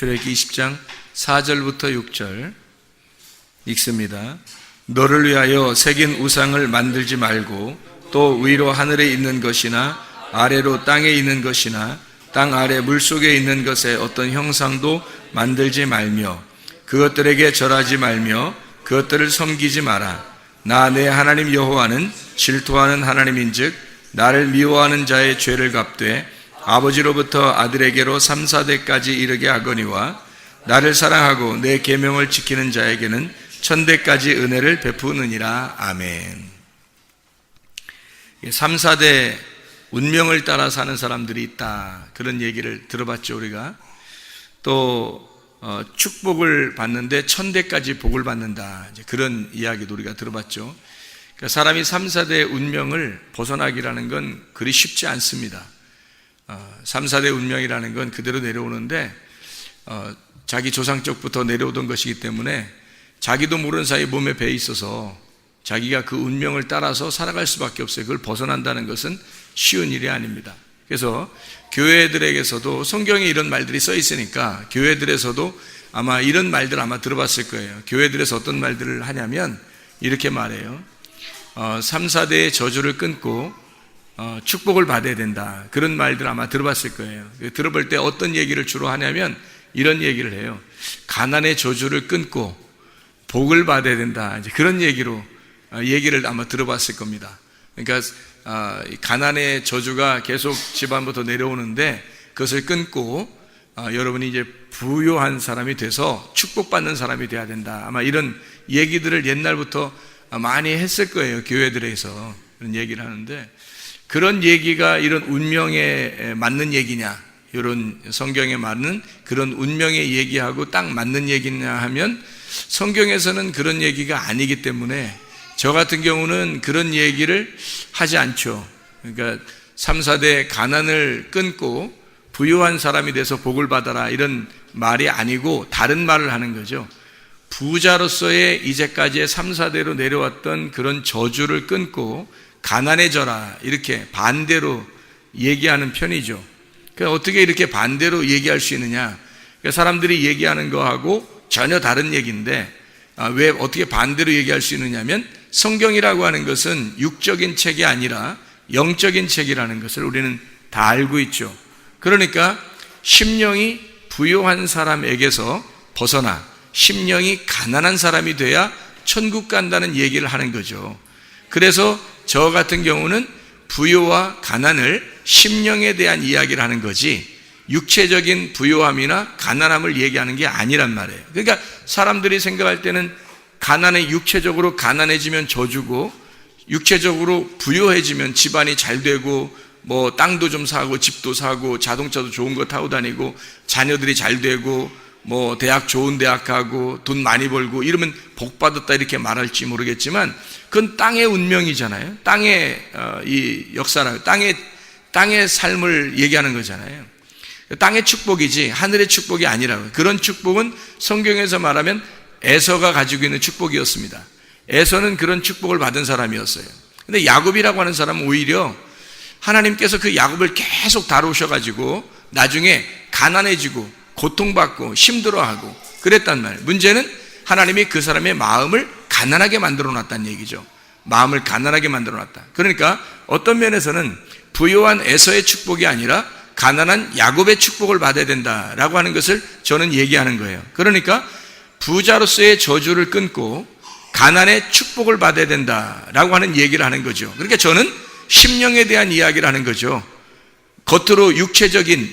출애굽기 20장 4절부터 6절 읽습니다. 너를 위하여 새긴 우상을 만들지 말고 또 위로 하늘에 있는 것이나 아래로 땅에 있는 것이나 땅 아래 물속에 있는 것의 어떤 형상도 만들지 말며 그것들에게 절하지 말며 그것들을 섬기지 마라. 나 내 하나님 여호와는 질투하는 하나님인즉 나를 미워하는 자의 죄를 갚되 아버지로부터 아들에게로 3, 4대까지 이르게 하거니와 나를 사랑하고 내 계명을 지키는 자에게는 1000대까지 은혜를 베푸느니라. 아멘. 3, 4대 운명을 따라 사는 사람들이 있다, 그런 얘기를 들어봤죠. 우리가 또 축복을 받는데 1000대까지 복을 받는다, 이제 그런 이야기도 우리가 들어봤죠. 그러니까 사람이 3, 4대의 운명을 벗어나기라는 건 그리 쉽지 않습니다. 3, 4대 운명이라는 건 그대로 내려오는데 자기 조상 쪽부터 내려오던 것이기 때문에 자기도 모르는 사이에 몸에 배 있어서 자기가 그 운명을 따라서 살아갈 수밖에 없어요. 그걸 벗어난다는 것은 쉬운 일이 아닙니다. 그래서 교회들에게서도 성경에 이런 말들이 써 있으니까 교회들에서도 아마 이런 말들 아마 들어봤을 거예요. 교회들에서 어떤 말들을 하냐면 이렇게 말해요. 3, 4대의 저주를 끊고 축복을 받아야 된다, 그런 말들 아마 들어봤을 거예요. 들어볼 때 어떤 얘기를 주로 하냐면 이런 얘기를 해요. 가난의 저주를 끊고 복을 받아야 된다, 이제 그런 얘기로 얘기를 아마 들어봤을 겁니다. 그러니까 가난의 저주가 계속 집안부터 내려오는데 그것을 끊고 여러분이 이제 부유한 사람이 돼서 축복받는 사람이 돼야 된다, 아마 이런 얘기들을 옛날부터 많이 했을 거예요. 교회들에서 그런 얘기를 하는데, 그런 얘기가 이런 운명에 맞는 얘기냐, 이런 성경에 맞는 그런 운명의 얘기하고 딱 맞는 얘기냐 하면 성경에서는 그런 얘기가 아니기 때문에 저 같은 경우는 그런 얘기를 하지 않죠. 그러니까 3, 4대 가난을 끊고 부유한 사람이 돼서 복을 받아라, 이런 말이 아니고 다른 말을 하는 거죠. 부자로서의 이제까지의 3, 4대로 내려왔던 그런 저주를 끊고 가난해져라, 이렇게 반대로 얘기하는 편이죠. 그러니까 어떻게 이렇게 반대로 얘기할 수 있느냐, 그러니까 사람들이 얘기하는 거하고 전혀 다른 얘기인데 왜 어떻게 반대로 얘기할 수 있느냐면 성경이라고 하는 것은 육적인 책이 아니라 영적인 책이라는 것을 우리는 다 알고 있죠. 그러니까 심령이 부유한 사람에게서 벗어나 심령이 가난한 사람이 돼야 천국 간다는 얘기를 하는 거죠. 그래서 저 같은 경우는 부유와 가난을 심령에 대한 이야기를 하는 거지 육체적인 부유함이나 가난함을 얘기하는 게 아니란 말이에요. 그러니까 사람들이 생각할 때는 가난해, 육체적으로 가난해지면 저주고 육체적으로 부유해지면 집안이 잘 되고 뭐 땅도 좀 사고 집도 사고 자동차도 좋은 거 타고 다니고 자녀들이 잘 되고 뭐 대학 좋은 대학 가고 돈 많이 벌고 이러면 복 받았다, 이렇게 말할지 모르겠지만 그건 땅의 운명이잖아요. 땅의 이 역사라, 땅의 삶을 얘기하는 거잖아요. 땅의 축복이지 하늘의 축복이 아니라고요. 그런 축복은 성경에서 말하면 에서가 가지고 있는 축복이었습니다. 에서는 그런 축복을 받은 사람이었어요. 근데 야곱이라고 하는 사람은 오히려 하나님께서 그 야곱을 계속 다루셔가지고 나중에 가난해지고 고통받고 힘들어하고 그랬단 말이에요. 문제는 하나님이 그 사람의 마음을 가난하게 만들어 놨다는 얘기죠. 마음을 가난하게 만들어 놨다. 그러니까 어떤 면에서는 부유한 에서의 축복이 아니라 가난한 야곱의 축복을 받아야 된다라고 하는 것을 저는 얘기하는 거예요. 그러니까 부자로서의 저주를 끊고 가난의 축복을 받아야 된다라고 하는 얘기를 하는 거죠. 그러니까 저는 심령에 대한 이야기를 하는 거죠. 겉으로 육적인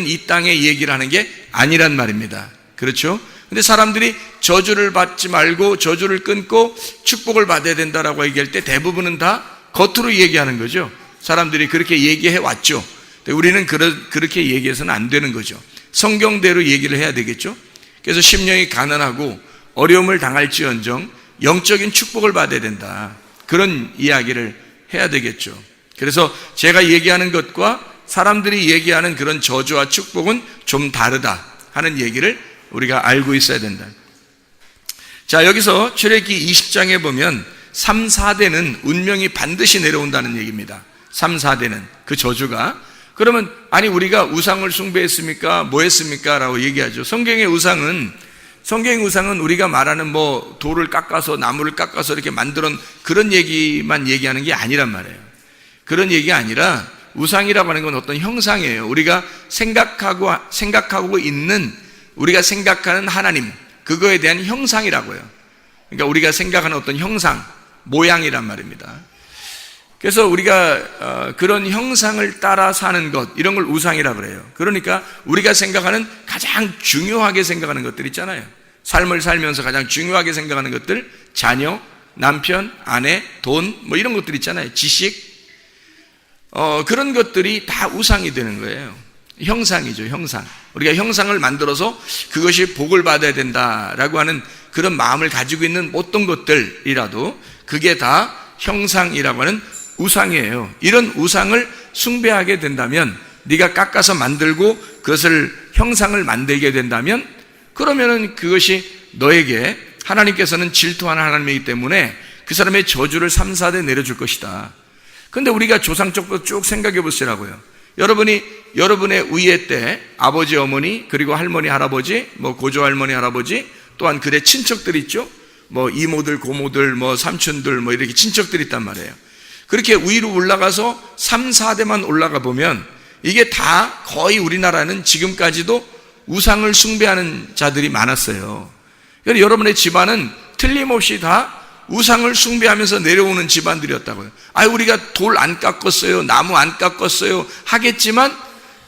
이 땅의 얘기를 하는 게 아니란 말입니다. 그렇죠? 근데 사람들이 저주를 받지 말고 저주를 끊고 축복을 받아야 된다라고 얘기할 때 대부분은 다 겉으로 얘기하는 거죠. 사람들이 그렇게 얘기해 왔죠. 우리는 그렇게 얘기해서는 안 되는 거죠. 성경대로 얘기를 해야 되겠죠. 그래서 심령이 가난하고 어려움을 당할지언정 영적인 축복을 받아야 된다, 그런 이야기를 해야 되겠죠. 그래서 제가 얘기하는 것과 사람들이 얘기하는 그런 저주와 축복은 좀 다르다 하는 얘기를 우리가 알고 있어야 된다. 자, 여기서 출애굽기 20장에 보면 3, 4대는 운명이 반드시 내려온다는 얘기입니다. 3, 4대는 그 저주가 그러면 아니 우리가 우상을 숭배했습니까? 뭐 했습니까? 라고 얘기하죠. 성경의 우상은 우리가 말하는 뭐 돌을 깎아서 나무를 깎아서 이렇게 만들어 그런 얘기만 얘기하는 게 아니란 말이에요. 그런 얘기가 아니라 우상이라고 하는 건 어떤 형상이에요. 우리가 생각하고 있는 우리가 생각하는 하나님, 그거에 대한 형상이라고요. 그러니까 우리가 생각하는 어떤 형상, 모양이란 말입니다. 그래서 우리가 그런 형상을 따라 사는 것, 이런 걸 우상이라고 그래요. 그러니까 우리가 생각하는 가장 중요하게 생각하는 것들 있잖아요. 삶을 살면서 가장 중요하게 생각하는 것들, 자녀, 남편, 아내, 돈, 뭐 이런 것들 있잖아요. 지식, 그런 것들이 다 우상이 되는 거예요. 형상이죠, 형상. 우리가 형상을 만들어서 그것이 복을 받아야 된다라고 하는 그런 마음을 가지고 있는 어떤 것들이라도 그게 다 형상이라고 하는 우상이에요. 이런 우상을 숭배하게 된다면, 네가 깎아서 만들고 그것을 형상을 만들게 된다면, 그러면은 그것이 너에게 하나님께서는 질투하는 하나님이기 때문에 그 사람의 저주를 3, 4대 내려줄 것이다. 근데 우리가 조상적부터 쭉 생각해 보시라고요. 여러분이 여러분의 위에 때 아버지, 어머니, 그리고 할머니, 할아버지, 뭐 고조 할머니, 할아버지, 또한 그의 친척들 있죠. 뭐 이모들, 고모들, 뭐 삼촌들, 뭐 이렇게 친척들이 있단 말이에요. 그렇게 위로 올라가서 3, 4대만 올라가 보면 이게 다 거의 우리나라는 지금까지도 우상을 숭배하는 자들이 많았어요. 그래서 여러분의 집안은 틀림없이 다 우상을 숭배하면서 내려오는 집안들이었다고요. 우리가 돌 안 깎았어요, 나무 안 깎았어요 하겠지만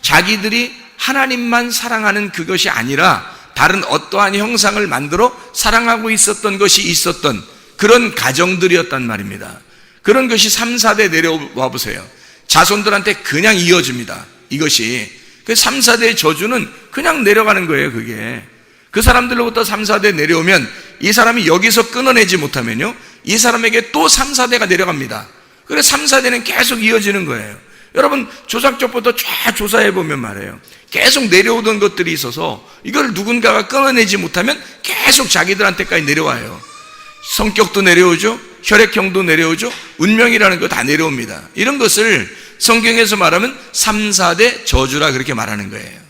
자기들이 하나님만 사랑하는 그것이 아니라 다른 어떠한 형상을 만들어 사랑하고 있었던 것이 있었던 그런 가정들이었단 말입니다. 그런 것이 3, 4대 내려와 보세요. 자손들한테 그냥 이어집니다. 이것이 그 3, 4대의 저주는 그냥 내려가는 거예요. 그게 그 사람들로부터 3, 4대 내려오면 이 사람이 여기서 끊어내지 못하면요, 이 사람에게 또 3, 4대가 내려갑니다. 그래서 3, 4대는 계속 이어지는 거예요. 여러분 조상적부터 쫙 조사해 보면 말이에요, 계속 내려오던 것들이 있어서 이걸 누군가가 끊어내지 못하면 계속 자기들한테까지 내려와요. 성격도 내려오죠, 혈액형도 내려오죠, 운명이라는 거 다 내려옵니다. 이런 것을 성경에서 말하면 3, 4대 저주라 그렇게 말하는 거예요.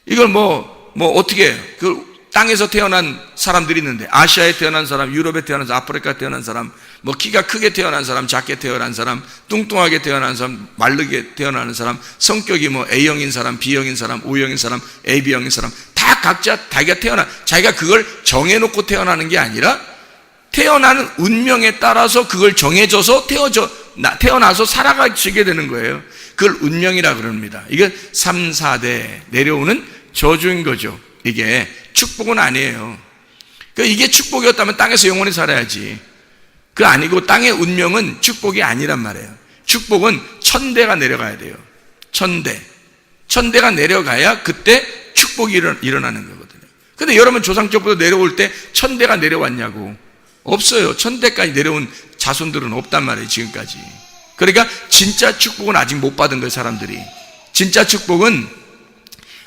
이걸 뭐 어떻게 그 땅에서 태어난 사람들이 있는데, 아시아에 태어난 사람, 유럽에 태어난 사람, 아프리카에 태어난 사람, 뭐 키가 크게 태어난 사람, 작게 태어난 사람, 뚱뚱하게 태어난 사람, 마르게 태어나는 사람, 성격이 뭐 A형인 사람, B형인 사람, O형인 사람, AB형인 사람, 다 각자 자기가 그걸 정해놓고 태어나는 게 아니라 태어나는 운명에 따라서 그걸 정해져서 태어나서 살아가시게 되는 거예요. 그걸 운명이라 그럽니다. 이게 3, 4대 내려오는 저주인 거죠. 이게 축복은 아니에요. 그러니까 이게 축복이었다면 땅에서 영원히 살아야지. 그 아니고 땅의 운명은 축복이 아니란 말이에요. 축복은 천대가 내려가야 돼요. 천대가 내려가야 그때 축복이 일어나는 거거든요. 근데 여러분 조상적부터 내려올 때 천대가 내려왔냐고? 없어요. 천대까지 내려온 자손들은 없단 말이에요, 지금까지. 그러니까 진짜 축복은 아직 못 받은 거예요, 사람들이. 진짜 축복은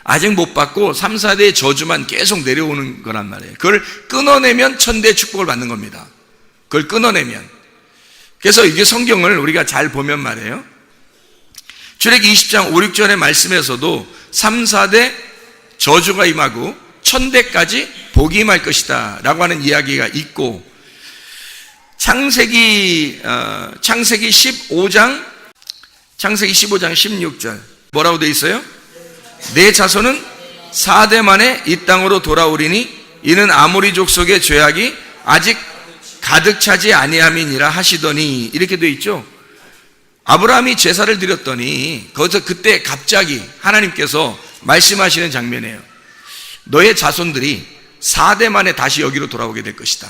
아직 못 받고 3, 4대의 저주만 계속 내려오는 거란 말이에요. 그걸 끊어내면 천대의 축복을 받는 겁니다. 그걸 끊어내면. 그래서 이게 성경을 우리가 잘 보면 말이에요, 출애기 20장 5, 6절의 말씀에서도 3, 4대 저주가 임하고 천대까지 복이 임할 것이다 라고 하는 이야기가 있고, 창세기 15장 16절 뭐라고 되어 있어요? 내 자손은 4대 만에 이 땅으로 돌아오리니 이는 아모리 족속의 죄악이 아직 가득 차지 아니함이니라 하시더니, 이렇게 되어 있죠. 아브라함이 제사를 드렸더니 거기서 그때 갑자기 하나님께서 말씀하시는 장면이에요. 너의 자손들이 4대 만에 다시 여기로 돌아오게 될 것이다,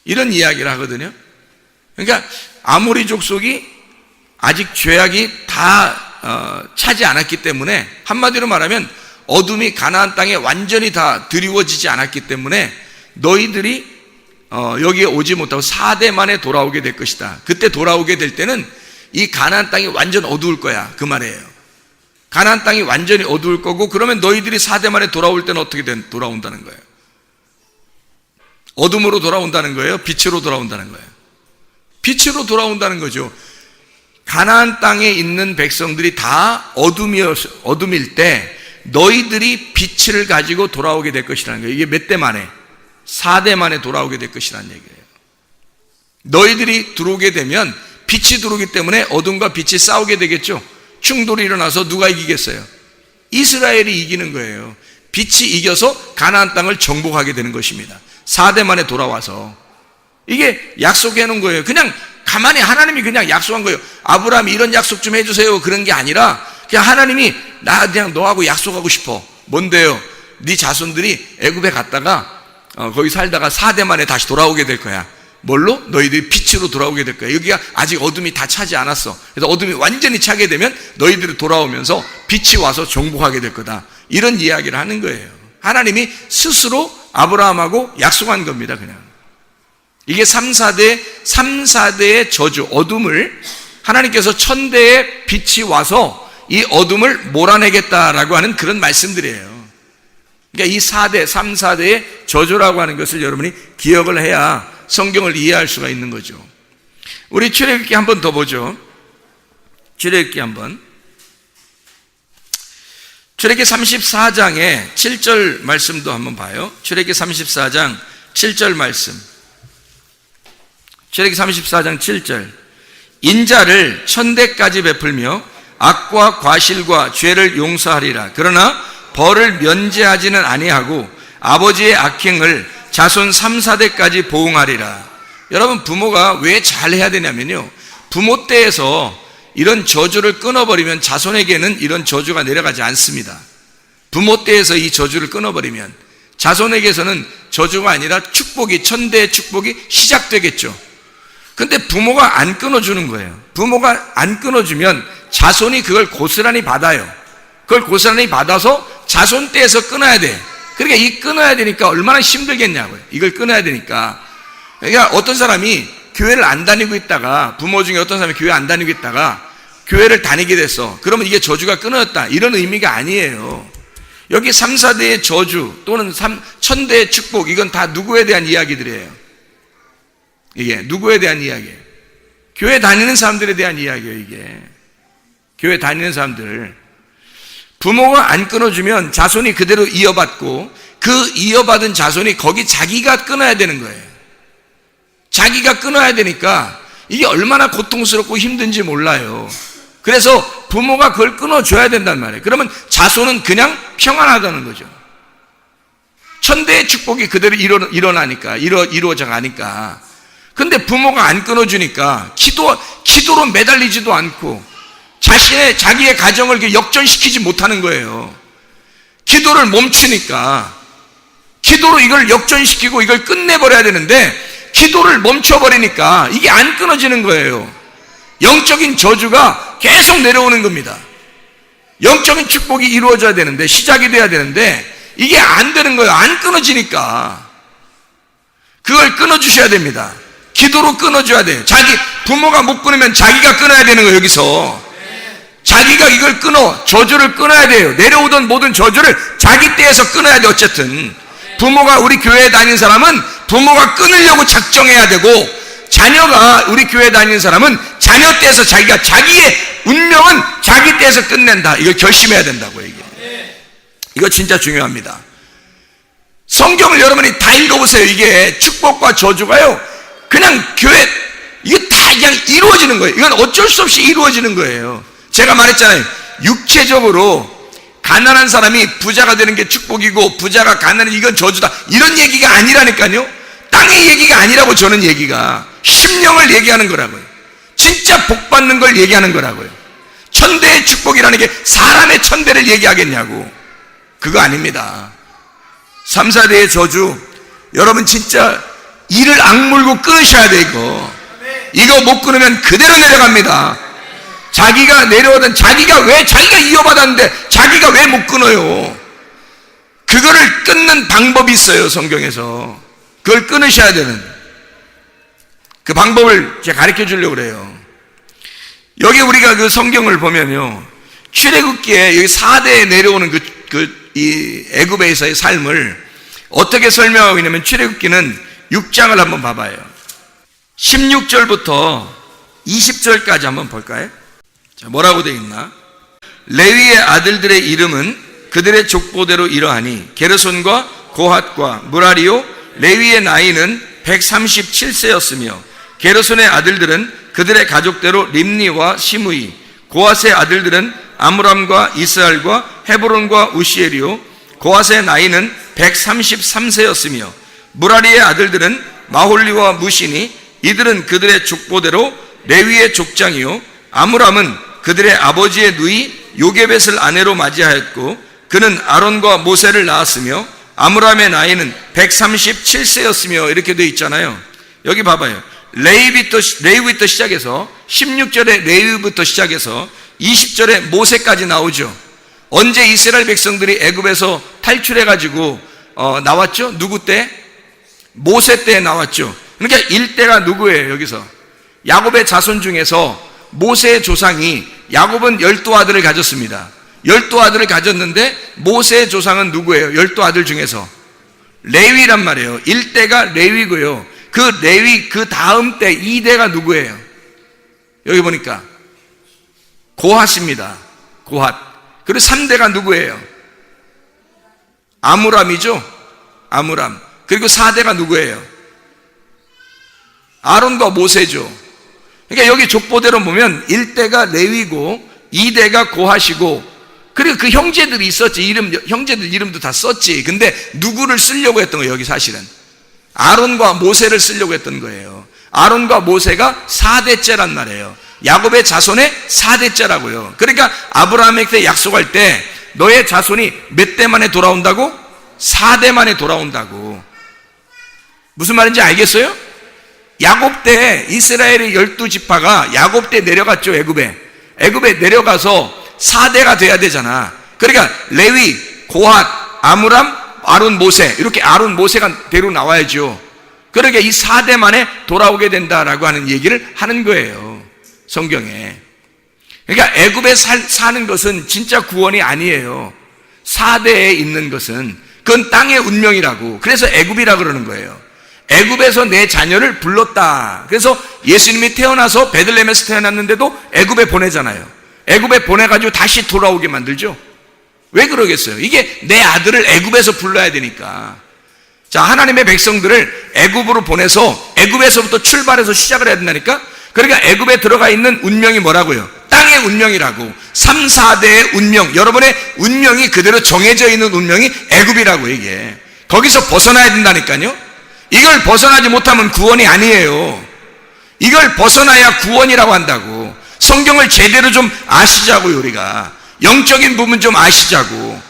이런 이야기를 하거든요. 그러니까 아모리 족속이 아직 죄악이 다 차지 않았기 때문에, 한마디로 말하면 어둠이 가나안 땅에 완전히 다 드리워지지 않았기 때문에 너희들이 여기에 오지 못하고 4대 만에 돌아오게 될 것이다. 그때 돌아오게 될 때는 이 가나안 땅이 완전 어두울 거야, 그 말이에요. 가나안 땅이 완전히 어두울 거고, 그러면 너희들이 4대 만에 돌아올 때는 어떻게 돌아온다는 거예요? 어둠으로 돌아온다는 거예요? 빛으로 돌아온다는 거예요? 빛으로 돌아온다는 거죠. 가나안 땅에 있는 백성들이 다 어둠일 때 너희들이 빛을 가지고 돌아오게 될 것이라는 거예요. 이게 몇 대 만에? 4대 만에 돌아오게 될 것이라는 얘기예요. 너희들이 들어오게 되면 빛이 들어오기 때문에 어둠과 빛이 싸우게 되겠죠. 충돌이 일어나서 누가 이기겠어요? 이스라엘이 이기는 거예요. 빛이 이겨서 가나안 땅을 정복하게 되는 것입니다. 4대 만에 돌아와서. 이게 약속해 놓은 거예요. 그냥 가만히 하나님이 그냥 약속한 거예요. 아브라함이 이런 약속 좀 해주세요. 그런 게 아니라 그냥 하나님이 나 그냥 너하고 약속하고 싶어. 뭔데요? 네 자손들이 애굽에 갔다가 거기 살다가 4대 만에 다시 돌아오게 될 거야. 뭘로? 너희들이 빛으로 돌아오게 될 거야. 여기가 아직 어둠이 다 차지 않았어. 그래서 어둠이 완전히 차게 되면 너희들이 돌아오면서 빛이 와서 정복하게 될 거다. 이런 이야기를 하는 거예요. 하나님이 스스로 아브라함하고 약속한 겁니다. 그냥 이게 3, 4대의 저주, 어둠을 하나님께서 천대의 빛이 와서 이 어둠을 몰아내겠다라고 하는 그런 말씀들이에요. 그러니까 이 4대, 3, 4대의 저주라고 하는 것을 여러분이 기억을 해야 성경을 이해할 수가 있는 거죠. 우리 출애굽기 한 번 더 보죠. 출애굽기 한번. 출애굽기 34장의 7절 말씀도 한번 봐요. 출애굽기 34장 7절 말씀. 출애굽기 34장 7절. 인자를 천대까지 베풀며 악과 과실과 죄를 용서하리라. 그러나 벌을 면제하지는 아니하고 아버지의 악행을 자손 3, 4대까지 보응하리라. 여러분, 부모가 왜 잘해야 되냐면요, 부모 때에서 이런 저주를 끊어버리면 자손에게는 이런 저주가 내려가지 않습니다. 부모 때에서 이 저주를 끊어버리면 자손에게서는 저주가 아니라 축복이, 천대의 축복이 시작되겠죠. 근데 부모가 안 끊어주는 거예요. 부모가 안 끊어주면 자손이 그걸 고스란히 받아요. 그걸 고스란히 받아서 자손 때에서 끊어야 돼. 그러니까 이 끊어야 되니까 얼마나 힘들겠냐고요. 이걸 끊어야 되니까. 그러니까 어떤 사람이 교회를 안 다니고 있다가, 부모 중에 어떤 사람이 교회 안 다니고 있다가 교회를 다니게 됐어. 그러면 이게 저주가 끊어졌다, 이런 의미가 아니에요. 여기 3, 4대의 저주 또는 천대의 축복, 이건 다 누구에 대한 이야기들이에요. 이게 누구에 대한 이야기예요? 교회 다니는 사람들에 대한 이야기예요. 이게 교회 다니는 사람들. 부모가 안 끊어주면 자손이 그대로 이어받고, 그 이어받은 자손이 거기 자기가 끊어야 되는 거예요. 자기가 끊어야 되니까 이게 얼마나 고통스럽고 힘든지 몰라요. 그래서 부모가 그걸 끊어줘야 된단 말이에요. 그러면 자손은 그냥 평안하다는 거죠. 천대의 축복이 그대로 일어나니까, 이루어져 가니까. 근데 부모가 안 끊어주니까 기도로 매달리지도 않고 자기의 가정을 역전시키지 못하는 거예요. 기도를 멈추니까, 기도로 이걸 역전시키고 이걸 끝내버려야 되는데 기도를 멈춰버리니까 이게 안 끊어지는 거예요. 영적인 저주가 계속 내려오는 겁니다. 영적인 축복이 이루어져야 되는데, 시작이 돼야 되는데 이게 안 되는 거예요. 안 끊어지니까. 그걸 끊어주셔야 됩니다. 기도로 끊어줘야 돼요. 부모가 못 끊으면 자기가 끊어야 되는 거예요. 여기서 자기가 이걸 저주를 끊어야 돼요. 내려오던 모든 저주를 자기 때에서 끊어야 돼. 어쨌든 부모가, 우리 교회에 다니는 사람은 부모가 끊으려고 작정해야 되고, 자녀가, 우리 교회에 다니는 사람은 자녀 때에서 자기의 운명은 자기 때에서 끝낸다, 이걸 결심해야 된다고요. 이거 진짜 중요합니다. 성경을 여러분이 다 읽어보세요. 이게 축복과 저주가요, 그냥 교회, 이거 다 그냥 이루어지는 거예요. 이건 어쩔 수 없이 이루어지는 거예요. 제가 말했잖아요. 육체적으로 가난한 사람이 부자가 되는 게 축복이고, 부자가 가난한, 이건 저주다, 이런 얘기가 아니라니까요. 땅의 얘기가 아니라고, 저는 얘기가 심령을 얘기하는 거라고요. 진짜 복 받는 걸 얘기하는 거라고요. 천대의 축복이라는 게 사람의 천대를 얘기하겠냐고. 그거 아닙니다. 3, 4대의 저주, 여러분 진짜 이를 악물고 끊으셔야 돼. 이거 못 끊으면 그대로 내려갑니다. 자기가 내려오던, 자기가 이어받았는데 자기가 왜 못 끊어요? 그거를 끊는 방법이 있어요. 성경에서 그걸 끊으셔야 되는 그 방법을 제가 가르쳐 주려고 그래요. 여기 우리가 그 성경을 보면요, 출애굽기에 여기 4대에 내려오는 이 애굽에서의 삶을 어떻게 설명하고 있냐면, 출애굽기는 6장을 한번 봐봐요. 16절부터 20절까지 한번 볼까요? 자, 뭐라고 되어 있나? 레위의 아들들의 이름은 그들의 족보대로 이러하니 게르손과 고핫과 무라리요. 레위의 나이는 137세였으며 게르손의 아들들은 그들의 가족대로 림니와 시므이, 고핫의 아들들은 아므람과 이스알과 헤브론과 우시엘이요. 고핫의 나이는 133세였으며 무라리의 아들들은 마홀리와 무시니, 이들은 그들의 족보대로 레위의 족장이요. 아므람은 그들의 아버지의 누이 요게벳을 아내로 맞이하였고 그는 아론과 모세를 낳았으며 아므람의 나이는 137세였으며 이렇게 되어 있잖아요. 여기 봐봐요. 레위부터 시작해서 16절에 레위부터 시작해서 20절에 모세까지 나오죠. 언제 이스라엘 백성들이 애굽에서 탈출해가지고 나왔죠? 누구 때? 모세 때 나왔죠. 그러니까 일대가 누구예요? 여기서 야곱의 자손 중에서 모세의 조상이, 야곱은 12아들을 가졌습니다. 12아들을 가졌는데 모세의 조상은 누구예요? 12아들 중에서 레위란 말이에요. 1대가 레위고요. 그 레위 그 다음 때 2대가 누구예요? 여기 보니까 고핫입니다. 고핫. 그리고 3대가 누구예요? 아므람이죠. 아므람. 그리고 4대가 누구예요? 아론과 모세죠. 그러니까 여기 족보대로 보면 1대가 레위고 2대가 고핫이고, 그리고 그 형제들이 있었지. 형제들 이름도 다 썼지. 근데 누구를 쓰려고 했던 거예요? 여기 사실은 아론과 모세를 쓰려고 했던 거예요. 아론과 모세가 4대째란 말이에요. 야곱의 자손의 4대째라고요. 그러니까 아브라함에게 약속할 때 너의 자손이 몇 대 만에 돌아온다고? 4대 만에 돌아온다고. 무슨 말인지 알겠어요? 야곱 때 이스라엘의 12지파가 야곱 때 내려갔죠. 애굽에 내려가서 4대가 돼야 되잖아. 그러니까 레위, 고핫, 아므람, 아론, 모세, 이렇게 아론, 모세가 대로 나와야죠. 그러니까 이 4대 만에 돌아오게 된다라고 하는 얘기를 하는 거예요, 성경에. 그러니까 애굽에 사는 것은 진짜 구원이 아니에요. 4대에 있는 것은 그건 땅의 운명이라고. 그래서 애굽이라 그러는 거예요. 애굽에서 내 자녀를 불렀다. 그래서 예수님이 태어나서 베들레헴에서 태어났는데도 애굽에 보내잖아요. 애굽에 보내가지고 다시 돌아오게 만들죠. 왜 그러겠어요? 이게 내 아들을 애굽에서 불러야 되니까. 자, 하나님의 백성들을 애굽으로 보내서 애굽에서부터 출발해서 시작을 해야 된다니까. 그러니까 애굽에 들어가 있는 운명이 뭐라고요? 땅의 운명이라고. 3, 4대의 운명, 여러분의 운명이 그대로 정해져 있는 운명이 애굽이라고. 이게 거기서 벗어나야 된다니까요. 이걸 벗어나지 못하면 구원이 아니에요. 이걸 벗어나야 구원이라고 한다고. 성경을 제대로 좀 아시자고요. 우리가 영적인 부분 좀 아시자고.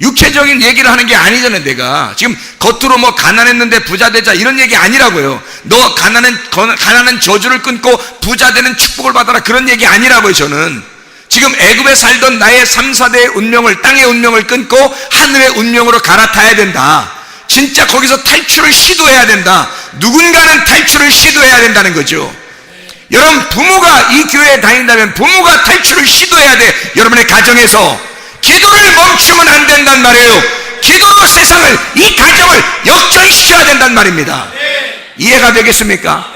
육체적인 얘기를 하는 게 아니잖아요. 내가 지금 겉으로 뭐 가난했는데 부자 되자 이런 얘기 아니라고요. 너 가난한 저주를 끊고 부자 되는 축복을 받아라 그런 얘기 아니라고요. 저는 지금 애굽에 살던 나의 3, 4대의 운명을, 땅의 운명을 끊고 하늘의 운명으로 갈아타야 된다. 진짜 거기서 탈출을 시도해야 된다. 누군가는 탈출을 시도해야 된다는 거죠. 여러분, 부모가 이 교회에 다닌다면 부모가 탈출을 시도해야 돼. 여러분의 가정에서 기도를 멈추면 안 된단 말이에요. 기도로 세상을, 이 가정을 역전시켜야 된단 말입니다. 이해가 되겠습니까?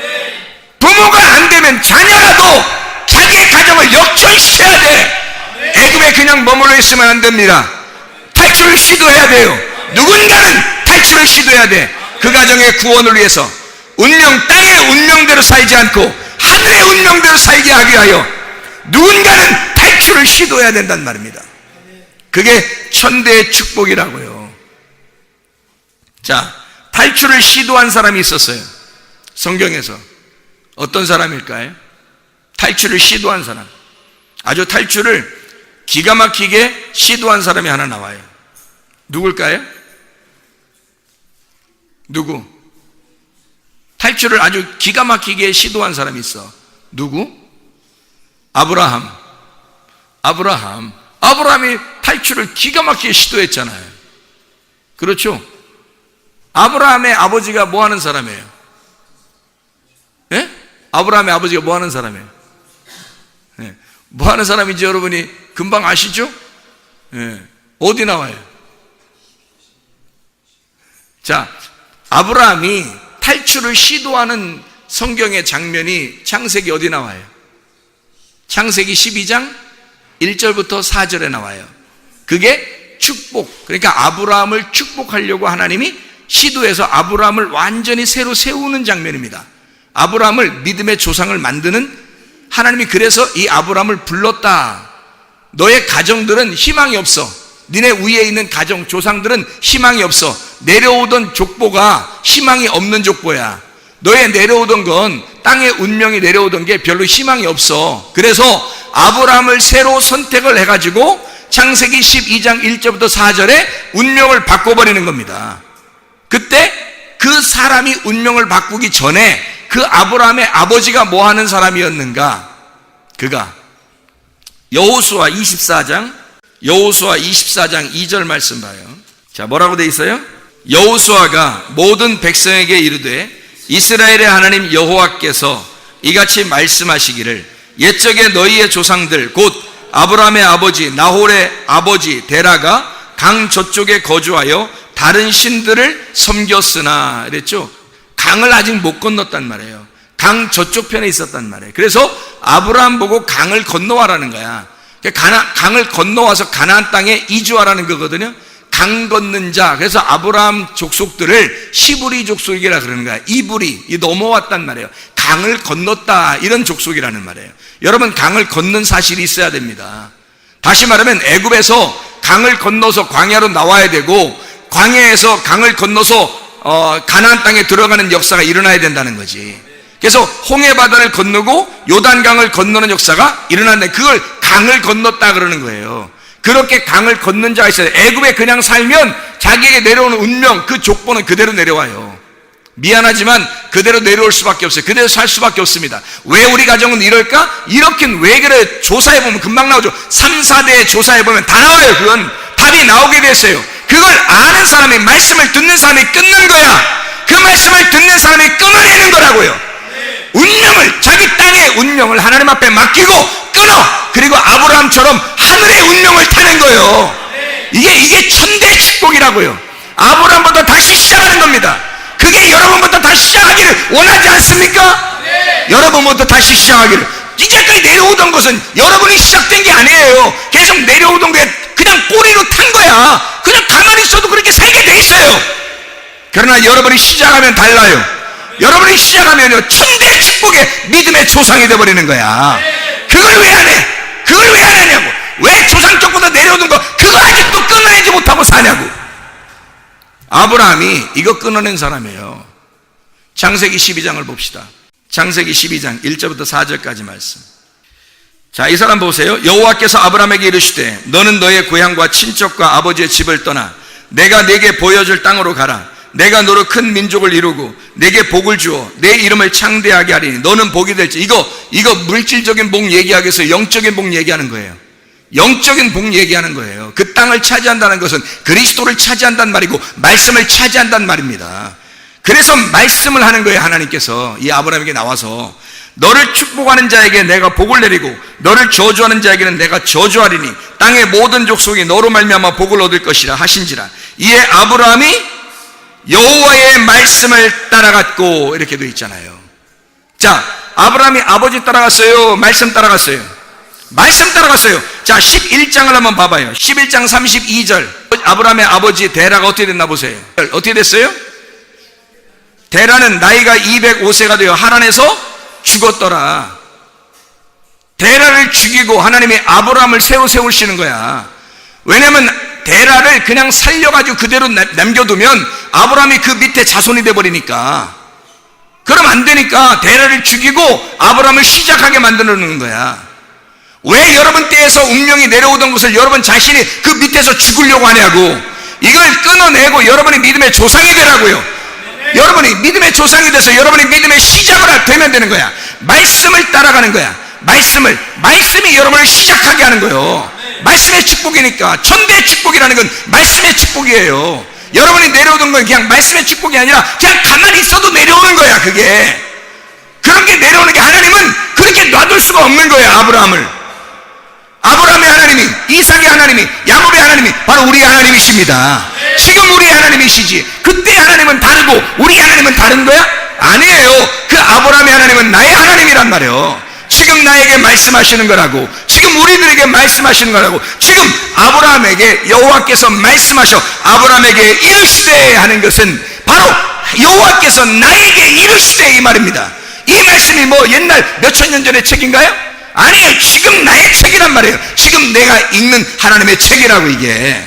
부모가 안 되면 자녀라도 자기의 가정을 역전시켜야 돼. 애굽에 그냥 머물러 있으면 안 됩니다. 탈출을 시도해야 돼요. 누군가는 탈출을 시도해야 돼. 그 가정의 구원을 위해서 운명, 땅의 운명대로 살지 않고 하늘의 운명대로 살게 하기 위하여 누군가는 탈출을 시도해야 된단 말입니다. 그게 천대의 축복이라고요. 자, 탈출을 시도한 사람이 있었어요. 성경에서. 어떤 사람일까요? 탈출을 시도한 사람. 아주 탈출을 기가 막히게 시도한 사람이 하나 나와요. 누굴까요? 누구? 탈출을 아주 기가 막히게 시도한 사람이 있어. 누구? 아브라함이 탈출을 기가 막히게 시도했잖아요. 그렇죠? 아브라함의 아버지가 뭐 하는 사람이에요? 예? 아브라함의 아버지가 뭐 하는 사람이에요? 예. 뭐 하는 사람인지 여러분이 금방 아시죠? 예. 어디 나와요? 자, 아브라함이 탈출을 시도하는 성경의 장면이 창세기 어디 나와요? 창세기 12장 1절부터 4절에 나와요. 그게 축복, 그러니까 아브라함을 축복하려고 하나님이 시도해서 아브라함을 완전히 새로 세우는 장면입니다. 아브라함을 믿음의 조상을 만드는, 하나님이 그래서 이 아브라함을 불렀다. 너의 가정들은 희망이 없어. 니네 위에 있는 가정, 조상들은 희망이 없어. 내려오던 족보가 희망이 없는 족보야. 너의 내려오던 건, 땅의 운명이 내려오던 게 별로 희망이 없어. 그래서 아브라함을 새로 선택을 해가지고 창세기 12장 1절부터 4절에 운명을 바꿔버리는 겁니다. 그때 그 사람이 운명을 바꾸기 전에 그 아브라함의 아버지가 뭐 하는 사람이었는가? 그가 여호수아 24장 2절 말씀 봐요. 자, 뭐라고 돼 있어요? 여호수아가 모든 백성에게 이르되 이스라엘의 하나님 여호와께서 이같이 말씀하시기를 옛적에 너희의 조상들 곧 아브라함의 아버지 나홀의 아버지 데라가 강 저쪽에 거주하여 다른 신들을 섬겼으나, 그랬죠? 강을 아직 못 건넜단 말이에요. 강 저쪽 편에 있었단 말이에요. 그래서 아브라함 보고 강을 건너와라는 거야. 강을 건너와서 가나안 땅에 이주하라는 거거든요. 강 건넌 자. 그래서 아브라함 족속들을 시브리 족속이라 그러는 거야. 이불이 넘어왔단 말이에요. 강을 건넜다, 이런 족속이라는 말이에요. 여러분, 강을 건넌 사실이 있어야 됩니다. 다시 말하면 애굽에서 강을 건너서 광야로 나와야 되고, 광야에서 강을 건너서 가나안 땅에 들어가는 역사가 일어나야 된다는 거지. 그래서 홍해 바다를 건너고 요단강을 건너는 역사가 일어났는데, 그걸 강을 건넜다 그러는 거예요. 그렇게 강을 건넌 자가 있어요. 애굽에 그냥 살면 자기에게 내려오는 운명, 그 족보는 그대로 내려와요. 미안하지만 그대로 내려올 수밖에 없어요. 그대로 살 수밖에 없습니다. 왜 우리 가정은 이럴까? 이렇게는 왜 그래? 조사해보면 금방 나오죠. 3, 4대 조사해보면 다 나와요. 그건 답이 나오게 됐어요. 그걸 아는 사람이, 말씀을 듣는 사람이 끊는 거야. 그 말씀을 듣는 사람이 끊어내는 거라고요. 운명을, 자기 땅의 운명을 하나님 앞에 맡기고 끊어. 그리고 아브라함처럼 하늘의 운명을 타는 거예요. 이게 천대 축복이라고요. 아브라함부터 다시 시작하는 겁니다. 그게 여러분부터 다시 시작하기를 원하지 않습니까? 여러분부터 다시 시작하기를. 이제까지 내려오던 것은 여러분이 시작된 게 아니에요. 계속 내려오던 게 그냥 꼬리로 탄 거야. 그냥 가만히 있어도 그렇게 살게 돼 있어요. 그러나 여러분이 시작하면 달라요. 여러분이 시작하면요, 천대 축복의 믿음의 조상이 되어버리는 거야. 그걸 왜 안 해? 그걸 왜 안 하냐고. 왜 조상 쪽보다 내려오는 거 그거 아직도 끊어내지 못하고 사냐고. 아브라함이 이거 끊어낸 사람이에요. 창세기 12장을 봅시다. 창세기 12장 1절부터 4절까지 말씀. 자, 이 사람 보세요. 여호와께서 아브라함에게 이르시되 너는 너의 고향과 친척과 아버지의 집을 떠나 내가 네게 보여줄 땅으로 가라. 내가 너로 큰 민족을 이루고 내게 복을 주어 내 이름을 창대하게 하리니 너는 복이 될지. 이거 물질적인 복 얘기하기 위해서 영적인 복 얘기하는 거예요. 영적인 복 얘기하는 거예요. 그 땅을 차지한다는 것은 그리스도를 차지한다는 말이고 말씀을 차지한다는 말입니다. 그래서 말씀을 하는 거예요. 하나님께서 이 아브라함에게 나와서 너를 축복하는 자에게 내가 복을 내리고 너를 저주하는 자에게는 내가 저주하리니 땅의 모든 족속이 너로 말미암아 복을 얻을 것이라 하신지라. 이에 아브라함이 여호와의 말씀을 따라갔고, 이렇게 되어 있잖아요. 자, 아브라함이 아버지 따라갔어요? 말씀 따라갔어요? 말씀 따라갔어요. 자, 11장을 한번 봐봐요. 11장 32절. 아브라함의 아버지 데라가 어떻게 됐나 보세요. 어떻게 됐어요? 데라는 나이가 205세가 되어 하란에서 죽었더라. 데라를 죽이고 하나님이 아브라함을 새로 세우시는 거야. 왜냐면 데라를 그냥 살려가지고 그대로 남겨두면 아브라함이 그 밑에 자손이 돼버리니까. 그럼 안 되니까 데라를 죽이고 아브라함을 시작하게 만드는 거야. 왜 여러분 때에서 운명이 내려오던 것을 여러분 자신이 그 밑에서 죽으려고 하냐고. 이걸 끊어내고 여러분이 믿음의 조상이 되라고요. 여러분이 믿음의 조상이 돼서 여러분이 믿음의 시작을 되면 되는 거야. 말씀을 따라가는 거야. 말씀이 여러분을 시작하게 하는 거예요. 말씀의 축복이니까. 천대의 축복이라는 건 말씀의 축복이에요. 여러분이 내려오던 건 그냥 말씀의 축복이 아니라 그냥 가만히 있어도 내려오는 거야. 그게 그런 게 내려오는 게, 하나님은 그렇게 놔둘 수가 없는 거예요. 아브라함의 하나님이, 이삭의 하나님이, 야곱의 하나님이 바로 우리 하나님이십니다. 지금 우리 하나님이시지. 그때 하나님은 다르고 우리 하나님은 다른 거야? 아니에요. 그 아브라함의 하나님은 나의 하나님이란 말이에요. 지금 나에게 말씀하시는 거라고, 지금 우리들에게 말씀하시는 거라고. 지금 아브라함에게 여호와께서 말씀하셔 아브라함에게 이르시되 하는 것은 바로 여호와께서 나에게 이르시되 이 말입니다. 이 말씀이 뭐 옛날 몇천 년 전의 책인가요? 아니에요. 지금 나의 책이란 말이에요. 지금 내가 읽는 하나님의 책이라고. 이게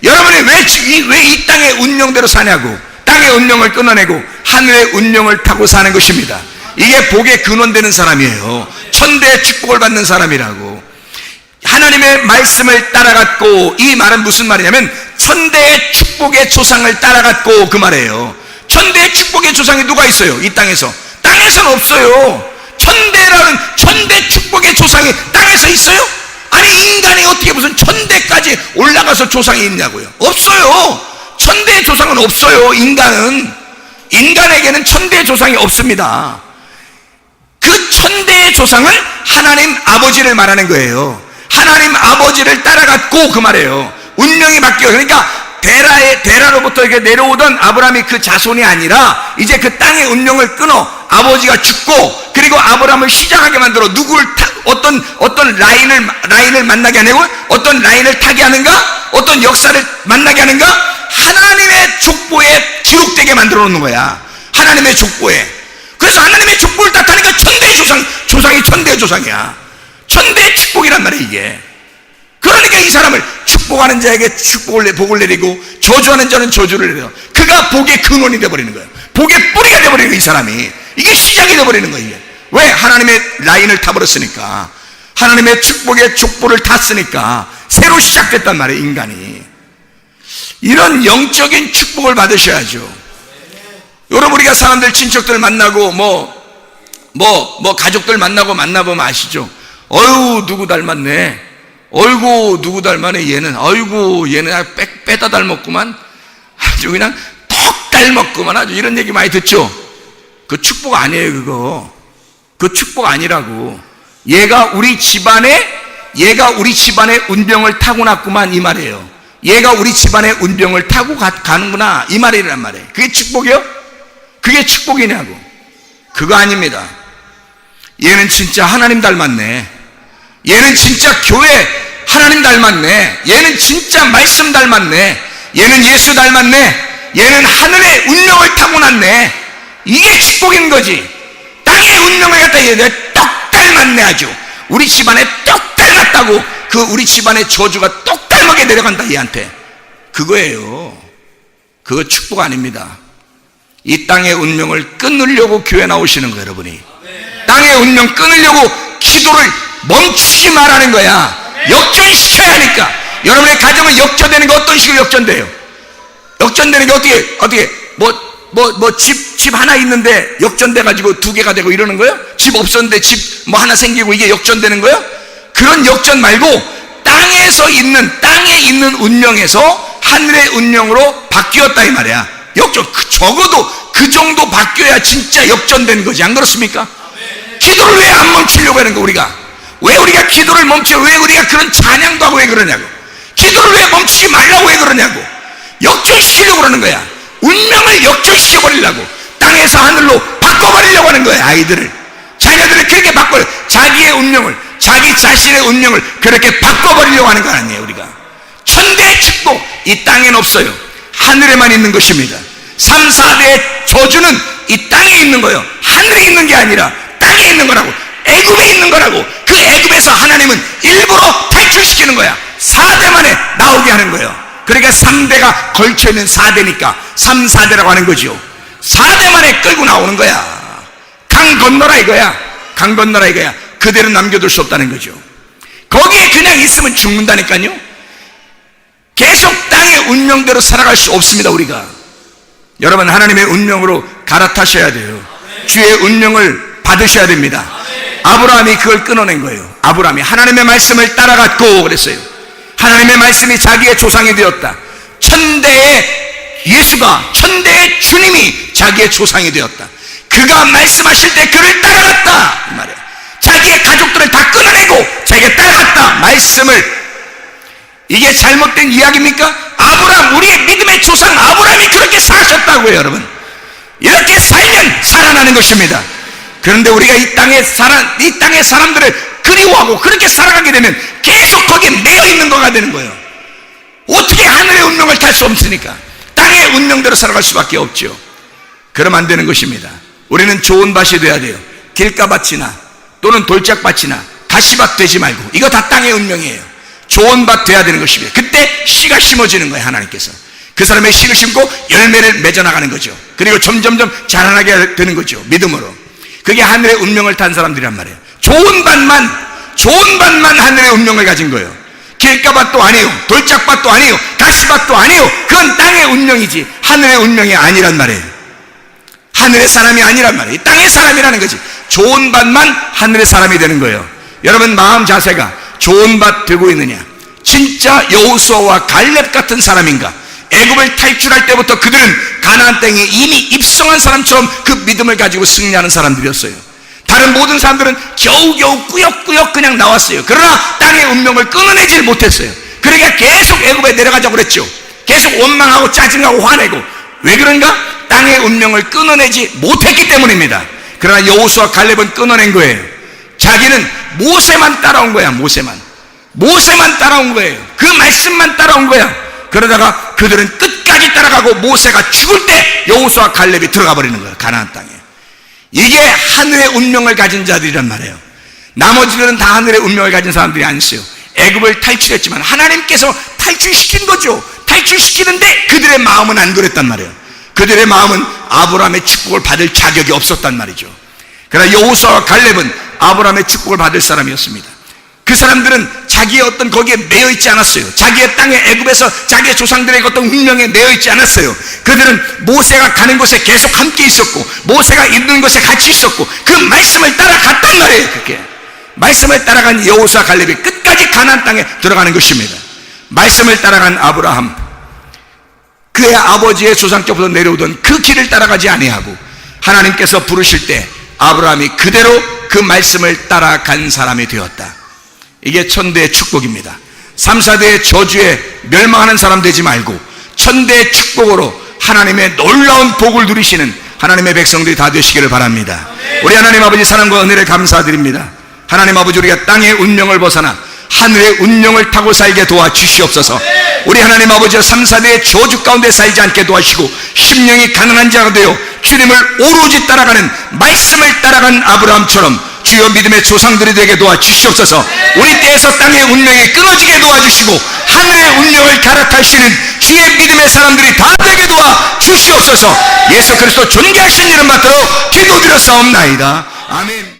여러분이 왜 이 땅의 운명대로 사냐고. 땅의 운명을 끊어내고 하늘의 운명을 타고 사는 것입니다. 이게 복의 근원되는 사람이에요. 천대의 축복을 받는 사람이라고. 하나님의 말씀을 따라갔고, 이 말은 무슨 말이냐면 천대의 축복의 조상을 따라갔고 그 말이에요. 천대의 축복의 조상이 누가 있어요? 이 땅에서. 땅에서는 없어요. 천대 축복의 조상이 땅에서 있어요? 아니, 인간이 어떻게 무슨 천대까지 올라가서 조상이 있냐고요. 없어요. 천대의 조상은 없어요. 인간에게는 천대의 조상이 없습니다. 그 천대의 조상을 하나님 아버지를 말하는 거예요. 하나님 아버지를 따라갔고 그 말이에요. 운명이 바뀌어. 그러니까 데라로부터 이렇게 내려오던 아브라함이 그 자손이 아니라 이제 그 땅의 운명을 끊어 아버지가 죽고, 그리고 아브라함을 시장하게 만들어 어떤 라인을 만나게 하냐고. 어떤 라인을 타게 하는가? 어떤 역사를 만나게 하는가? 하나님의 족보에 기록되게 만들어 놓는 거야. 하나님의 족보에. 그래서 하나님의 족보를 딱 타니까 천대의 조상이 천대의 조상이야. 천대의 축복이란 말이야 이게. 그러니까 이 사람을 축복하는 자에게 복을 내리고 저주하는 자는 저주를 내려. 그가 복의 근원이 되어버리는 거예요. 복의 뿌리가 되어버리는 거예요. 이 사람이. 이게 시작이 되어버리는 거예요. 이게. 왜? 하나님의 라인을 타버렸으니까. 하나님의 축복의 족보를 탔으니까 새로 시작됐단 말이에요. 인간이. 이런 영적인 축복을 받으셔야죠. 여러분, 우리가 사람들, 친척들 만나고 가족들 만나보면 아시죠? 어휴, 누구 닮았네. 어이구, 누구 닮았네. 얘는. 어이구, 얘는 빼다 닮았구만. 아주 그냥 턱 닮았구만. 아주 이런 얘기 많이 듣죠? 그 축복 아니에요, 그거. 그 축복 아니라고. 얘가 우리 집안의 운명을 타고났구만, 이 말이에요. 얘가 우리 집안의 운명을 타고 가는구나, 이 말이란 말이에요. 그게 축복이요? 그게 축복이냐고. 그거 아닙니다. 얘는 진짜 하나님 닮았네. 얘는 진짜 교회 하나님 닮았네. 얘는 진짜 말씀 닮았네. 얘는 예수 닮았네. 얘는 하늘의 운명을 타고났네. 이게 축복인 거지. 땅의 운명을 갖다 얘네 똑 닮았네. 아주 우리 집안에 똑 닮았다고. 그 우리 집안의 저주가 똑 닮게 내려간다 얘한테. 그거예요. 그거 축복 아닙니다. 이 땅의 운명을 끊으려고 교회 나오시는 거예요. 여러분이 땅의 운명 끊으려고 기도를 멈추지 말라는 거야. 역전시켜야 하니까. 여러분의 가정은 역전되는 게 어떤 식으로 역전돼요? 역전되는 게 어떻게 집 하나 있는데 역전돼가지고 두 개가 되고 이러는 거예요? 집 없었는데 집 하나 생기고 이게 역전되는 거예요? 그런 역전 말고 땅에 있는 운명에서 하늘의 운명으로 바뀌었다 이 말이야. 역전. 적어도 그 정도 바뀌어야 진짜 역전된 거지. 안 그렇습니까? 기도를 왜 안 멈추려고 하는 거? 왜 우리가 기도를 멈춰? 왜 우리가 그런 찬양도 하고 왜 그러냐고. 기도를 왜 멈추지 말라고 왜 그러냐고. 역전시키려고 그러는 거야. 운명을 역전시켜버리려고. 땅에서 하늘로 바꿔버리려고 하는 거야. 아이들을, 자녀들을 그렇게 자기의 운명을, 자기 자신의 운명을 그렇게 바꿔버리려고 하는 거 아니에요. 우리가 천대의 축복 이 땅엔 없어요. 하늘에만 있는 것입니다. 3, 4대의 저주는 이 땅에 있는 거예요. 하늘에 있는 게 아니라 땅에 있는 거라고. 애굽에 있는 거라고. 그 애굽에서 하나님은 일부러 탈출시키는 거야. 4대 만에 나오게 하는 거예요. 그러니까 3대가 걸쳐있는 4대니까 3, 4대라고 하는 거죠. 4대 만에 끌고 나오는 거야. 강 건너라 이거야. 강 건너라 이거야. 그대로 남겨둘 수 없다는 거죠. 거기에 그냥 있으면 죽는다니까요. 계속 땅의 운명대로 살아갈 수 없습니다. 우리가. 여러분, 하나님의 운명으로 갈아타셔야 돼요. 주의 운명을 받으셔야 됩니다. 아브라함이 그걸 끊어낸 거예요. 아브라함이 하나님의 말씀을 따라갔고 그랬어요. 하나님의 말씀이 자기의 조상이 되었다. 천대의 예수가, 천대의 주님이 자기의 조상이 되었다. 그가 말씀하실 때 그를 따라갔다 이 말이에요. 자기의 가족들을 다 끊어내고 자기가 따라갔다. 말씀을. 이게 잘못된 이야기입니까? 아브라함, 우리의 믿음의 조상 아브라함이 그렇게 사셨다고요. 여러분, 이렇게 살면 살아나는 것입니다. 그런데 우리가 이 땅의 사람들을 그리워하고 그렇게 살아가게 되면 계속 거기에 매여 있는 거가 되는 거예요. 어떻게 하늘의 운명을 탈 수 없으니까 땅의 운명대로 살아갈 수밖에 없죠. 그러면 안 되는 것입니다. 우리는 좋은 밭이 돼야 돼요. 길가밭이나 또는 돌짝밭이나 가시밭 되지 말고, 이거 다 땅의 운명이에요. 좋은 밭 돼야 되는 것입니다. 그때 씨가 심어지는 거예요. 하나님께서 그 사람의 씨를 심고 열매를 맺어나가는 거죠. 그리고 점점점 자라나게 되는 거죠. 믿음으로. 그게 하늘의 운명을 탄 사람들이란 말이에요. 좋은 밭만 하늘의 운명을 가진 거예요. 길가밭도 아니에요, 돌짝밭도 아니에요, 가시밭도 아니에요. 그건 땅의 운명이지 하늘의 운명이 아니란 말이에요. 하늘의 사람이 아니란 말이에요. 땅의 사람이라는 거지. 좋은 밭만 하늘의 사람이 되는 거예요. 여러분 마음 자세가 좋은 밭 되고 있느냐? 진짜 여호수아와 갈렙 같은 사람인가? 애굽을 탈출할 때부터 그들은 가나안 땅에 이미 입성한 사람처럼 그 믿음을 가지고 승리하는 사람들이었어요. 다른 모든 사람들은 겨우겨우 꾸역꾸역 그냥 나왔어요. 그러나 땅의 운명을 끊어내질 못했어요. 그러니까 계속 애굽에 내려가자고 그랬죠. 계속 원망하고 짜증하고 화내고. 왜 그런가? 땅의 운명을 끊어내지 못했기 때문입니다. 그러나 여호수아 갈렙은 끊어낸 거예요. 자기는 모세만 따라온 거야. 모세만 따라온 거예요. 그 말씀만 따라온 거야. 그러다가 그들은 끝까지 따라가고 모세가 죽을 때 여호수아 갈렙이 들어가 버리는 거예요. 가나안 땅에. 이게 하늘의 운명을 가진 자들이란 말이에요. 나머지들은 다 하늘의 운명을 가진 사람들이 아니었어요. 애굽을 탈출했지만 하나님께서 탈출시킨 거죠. 탈출시키는데 그들의 마음은 안 그랬단 말이에요. 그들의 마음은 아브라함의 축복을 받을 자격이 없었단 말이죠. 그러나 여호수아와 갈렙은 아브라함의 축복을 받을 사람이었습니다. 그 사람들은 자기의 어떤 거기에 매여 있지 않았어요. 자기의 땅에 애굽에서 자기의 조상들의 어떤 운명에 매여 있지 않았어요. 그들은 모세가 가는 곳에 계속 함께 있었고, 모세가 있는 곳에 같이 있었고, 그 말씀을 따라갔단 말이에요. 그렇게 말씀을 따라간 여호수아 갈렙이 끝까지 가나안 땅에 들어가는 것입니다. 말씀을 따라간 아브라함, 그의 아버지의 조상 때부터 내려오던 그 길을 따라가지 아니하고 하나님께서 부르실 때 아브라함이 그대로 그 말씀을 따라간 사람이 되었다. 이게 천대의 축복입니다. 3, 4대의 저주에 멸망하는 사람 되지 말고 천대의 축복으로 하나님의 놀라운 복을 누리시는 하나님의 백성들이 다 되시기를 바랍니다. 우리 하나님 아버지 사랑과 은혜를 감사드립니다. 하나님 아버지, 우리가 땅의 운명을 벗어나 하늘의 운명을 타고 살게 도와주시옵소서. 우리 하나님 아버지 3, 4대의 저주 가운데 살지 않게 도와주시고 심령이 가난한 자가 되어 주님을 오로지 따라가는 말씀을 따라간 아브라함처럼 주여 믿음의 조상들이 되게 도와주시옵소서. 우리 때에서 땅의 운명이 끊어지게 도와주시고 하늘의 운명을 갈아타시는 주의 믿음의 사람들이 다 되게 도와주시옵소서. 예수 그리스도 존귀하신 이름 받들어 기도드렸사옵나이다. 아멘.